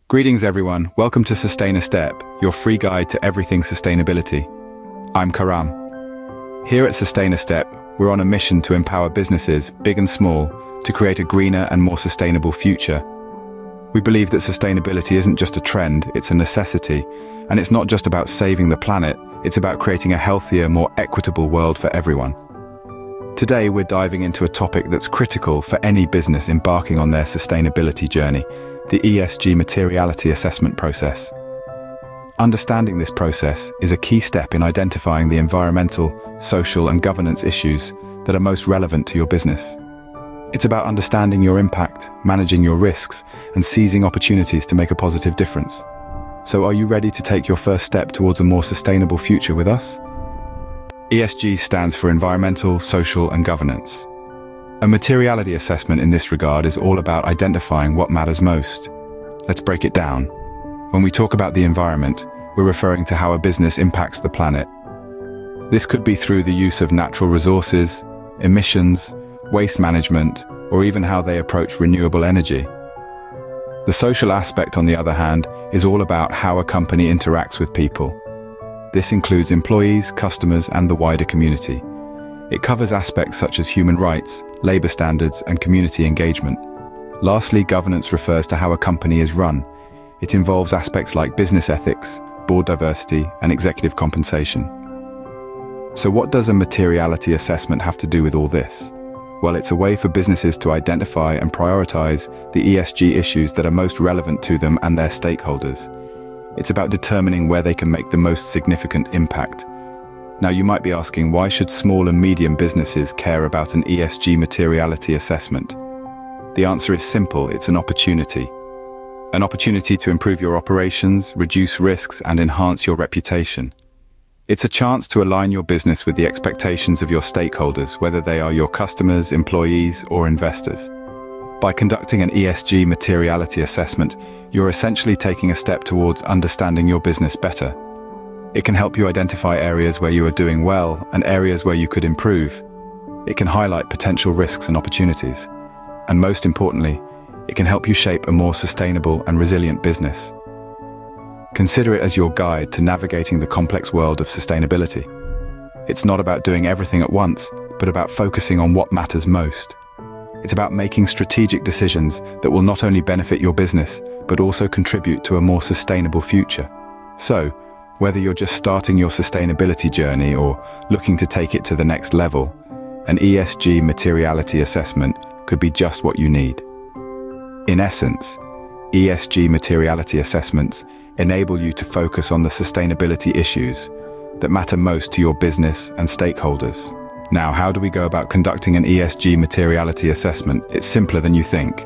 Greetings everyone, welcome to Sustainastep, your free guide to everything sustainability. I'm Karam. Here at Sustainastep, we're on a mission to empower businesses, big and small, to create a greener and more sustainable future. We believe that sustainability isn't just a trend, it's a necessity, and it's not just about saving the planet, it's about creating a healthier, more equitable world for everyone. Today we're diving into a topic that's critical for any business embarking on their sustainability journey, the ESG Materiality Assessment process. Understanding this process is a key step in identifying the environmental, social, and governance issues that are most relevant to your business. It's about understanding your impact, managing your risks, and seizing opportunities to make a positive difference. So are you ready to take your first step towards a more sustainable future with us? ESG stands for Environmental, Social, and Governance. A materiality assessment in this regard is all about identifying what matters most. Let's break it down. When we talk about the environment, we're referring to how a business impacts the planet. This could be through the use of natural resources, emissions, waste management, or even how they approach renewable energy. The social aspect, on the other hand, is all about how a company interacts with people. This includes employees, customers, and the wider community. It covers aspects such as human rights, labor standards, and community engagement. Lastly, governance refers to how a company is run. It involves aspects like business ethics, board diversity, and executive compensation. So what does a materiality assessment have to do with all this? Well, it's a way for businesses to identify and prioritize the ESG issues that are most relevant to them and their stakeholders. It's about determining where they can make the most significant impact. Now you might be asking, why should small and medium businesses care about an ESG materiality assessment? The answer is simple, it's an opportunity. An opportunity to improve your operations, reduce risks, and enhance your reputation. It's a chance to align your business with the expectations of your stakeholders, whether they are your customers, employees, or investors. By conducting an ESG materiality assessment, you're essentially taking a step towards understanding your business better. It can help you identify areas where you are doing well and areas where you could improve. It can highlight potential risks and opportunities. And most importantly, it can help you shape a more sustainable and resilient business. Consider it as your guide to navigating the complex world of sustainability. It's not about doing everything at once, but about focusing on what matters most. It's about making strategic decisions that will not only benefit your business, but also contribute to a more sustainable future. So, whether you're just starting your sustainability journey or looking to take it to the next level, an ESG materiality assessment could be just what you need. In essence, ESG materiality assessments enable you to focus on the sustainability issues that matter most to your business and stakeholders. Now, how do we go about conducting an ESG materiality assessment? It's simpler than you think.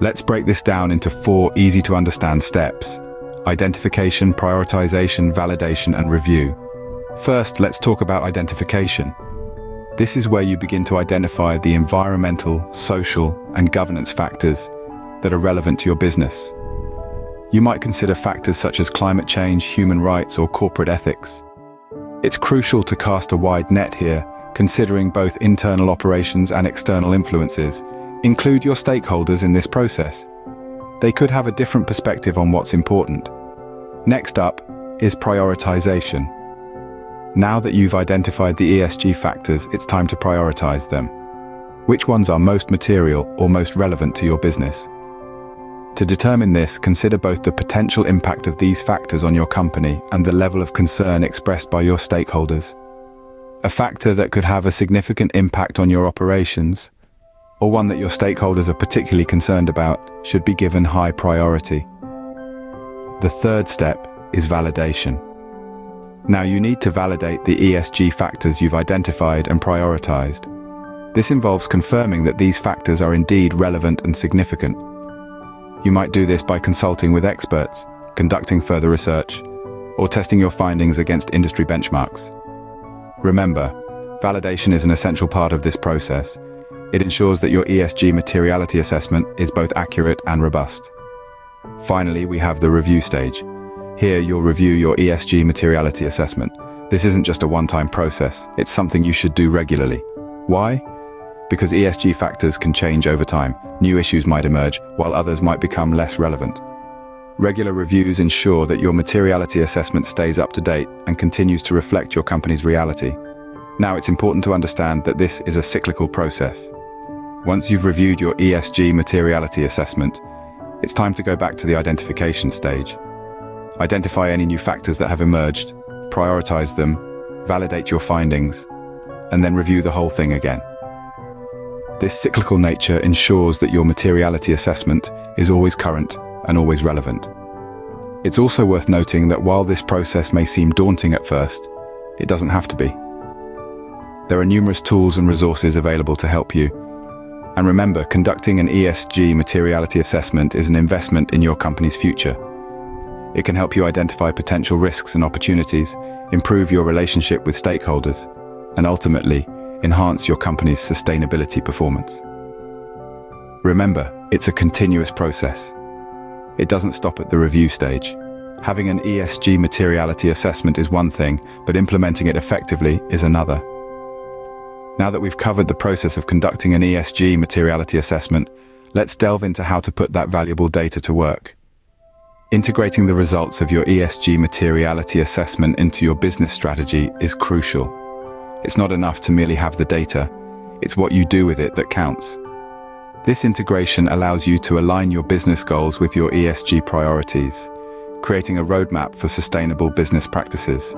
Let's break this down into 4 easy-to-understand steps: identification, prioritization, validation, and review. First, let's talk about identification. This is where you begin to identify the environmental, social, and governance factors that are relevant to your business. You might consider factors such as climate change, human rights, or corporate ethics. It's crucial to cast a wide net here, considering both internal operations and external influences. Include your stakeholders in this process. They could have a different perspective on what's important. Next up is prioritization. Now that you've identified the ESG factors, it's time to prioritize them. Which ones are most material or most relevant to your business? To determine this, consider both the potential impact of these factors on your company and the level of concern expressed by your stakeholders. A factor that could have a significant impact on your operations, or one that your stakeholders are particularly concerned about, should be given high priority. The third step is validation. Now you need to validate the ESG factors you've identified and prioritized. This involves confirming that these factors are indeed relevant and significant. You might do this by consulting with experts, conducting further research, or testing your findings against industry benchmarks. Remember, validation is an essential part of this process. It ensures that your ESG materiality assessment is both accurate and robust. Finally, we have the review stage. Here, you'll review your ESG materiality assessment. This isn't just a one-time process, it's something you should do regularly. Why? Because ESG factors can change over time. New issues might emerge, while others might become less relevant. Regular reviews ensure that your materiality assessment stays up to date and continues to reflect your company's reality. Now, it's important to understand that this is a cyclical process. Once you've reviewed your ESG Materiality Assessment, it's time to go back to the identification stage. Identify any new factors that have emerged, prioritize them, validate your findings, and then review the whole thing again. This cyclical nature ensures that your materiality assessment is always current and always relevant. It's also worth noting that while this process may seem daunting at first, it doesn't have to be. There are numerous tools and resources available to help you. And remember, conducting an ESG materiality assessment is an investment in your company's future. It can help you identify potential risks and opportunities, improve your relationship with stakeholders, and ultimately, enhance your company's sustainability performance. Remember, it's a continuous process. It doesn't stop at the review stage. Having an ESG materiality assessment is one thing, but implementing it effectively is another. Now that we've covered the process of conducting an ESG materiality assessment, let's delve into how to put that valuable data to work. Integrating the results of your ESG materiality assessment into your business strategy is crucial. It's not enough to merely have the data, it's what you do with it that counts. This integration allows you to align your business goals with your ESG priorities, creating a roadmap for sustainable business practices.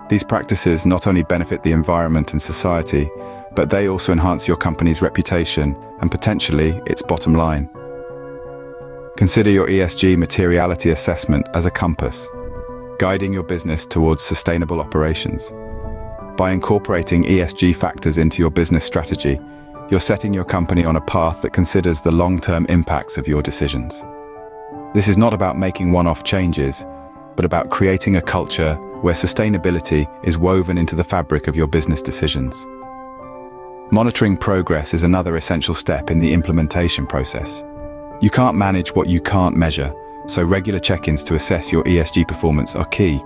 These practices not only benefit the environment and society, but they also enhance your company's reputation and potentially its bottom line. Consider your ESG materiality assessment as a compass, guiding your business towards sustainable operations. By incorporating ESG factors into your business strategy, you're setting your company on a path that considers the long-term impacts of your decisions. This is not about making one-off changes, but about creating a culture where sustainability is woven into the fabric of your business decisions. Monitoring progress is another essential step in the implementation process. You can't manage what you can't measure, so regular check-ins to assess your ESG performance are key.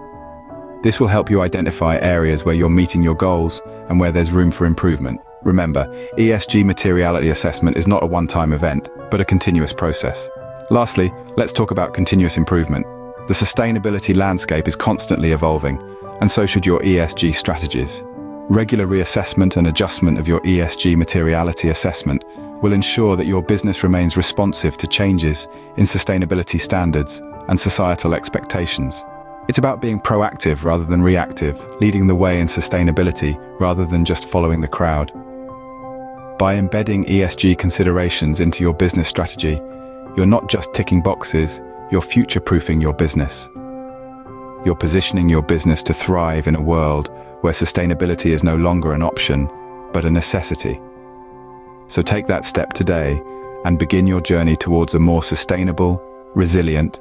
This will help you identify areas where you're meeting your goals and where there's room for improvement. Remember, ESG materiality assessment is not a one-time event, but a continuous process. Lastly, let's talk about continuous improvement. The sustainability landscape is constantly evolving, and so should your ESG strategies. Regular reassessment and adjustment of your ESG materiality assessment will ensure that your business remains responsive to changes in sustainability standards and societal expectations. It's about being proactive rather than reactive, leading the way in sustainability rather than just following the crowd. By embedding ESG considerations into your business strategy, you're not just ticking boxes, you're future-proofing your business. You're positioning your business to thrive in a world where sustainability is no longer an option, but a necessity. So take that step today and begin your journey towards a more sustainable, resilient,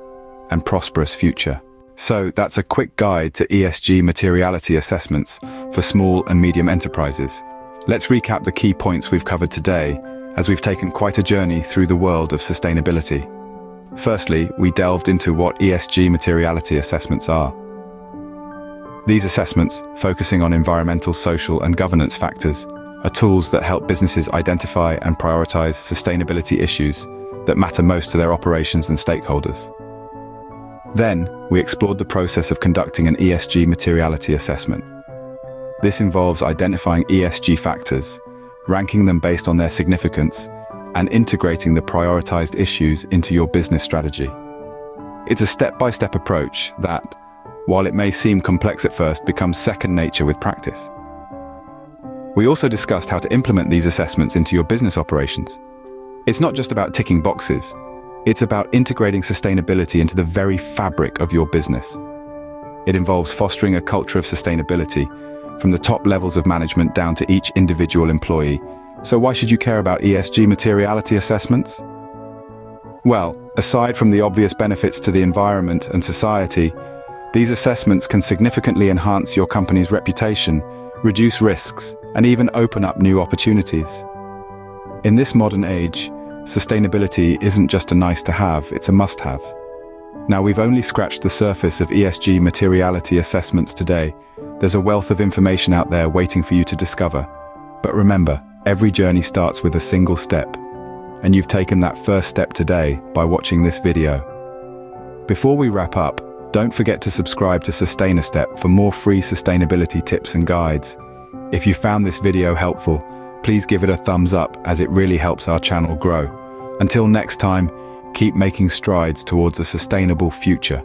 and prosperous future. So that's a quick guide to ESG materiality assessments for small and medium enterprises. Let's recap the key points we've covered today, as we've taken quite a journey through the world of sustainability. Firstly, we delved into what ESG materiality assessments are. These assessments, focusing on environmental, social, and governance factors, are tools that help businesses identify and prioritize sustainability issues that matter most to their operations and stakeholders. Then, we explored the process of conducting an ESG materiality assessment. This involves identifying ESG factors, ranking them based on their significance, and integrating the prioritized issues into your business strategy. It's a step-by-step approach that, while it may seem complex at first, becomes second nature with practice. We also discussed how to implement these assessments into your business operations. It's not just about ticking boxes. It's about integrating sustainability into the very fabric of your business. It involves fostering a culture of sustainability, from the top levels of management down to each individual employee. So why should you care about ESG materiality assessments? Well, aside from the obvious benefits to the environment and society, these assessments can significantly enhance your company's reputation, reduce risks, and even open up new opportunities. In this modern age, sustainability isn't just a nice to have, it's a must-have. Now, we've only scratched the surface of ESG materiality assessments today. There's a wealth of information out there waiting for you to discover. But remember, every journey starts with a single step, and you've taken that first step today by watching this video. Before we wrap up, don't forget to subscribe to Sustainastep for more free sustainability tips and guides. If you found this video helpful, please give it a thumbs up as it really helps our channel grow. Until next time, keep making strides towards a sustainable future.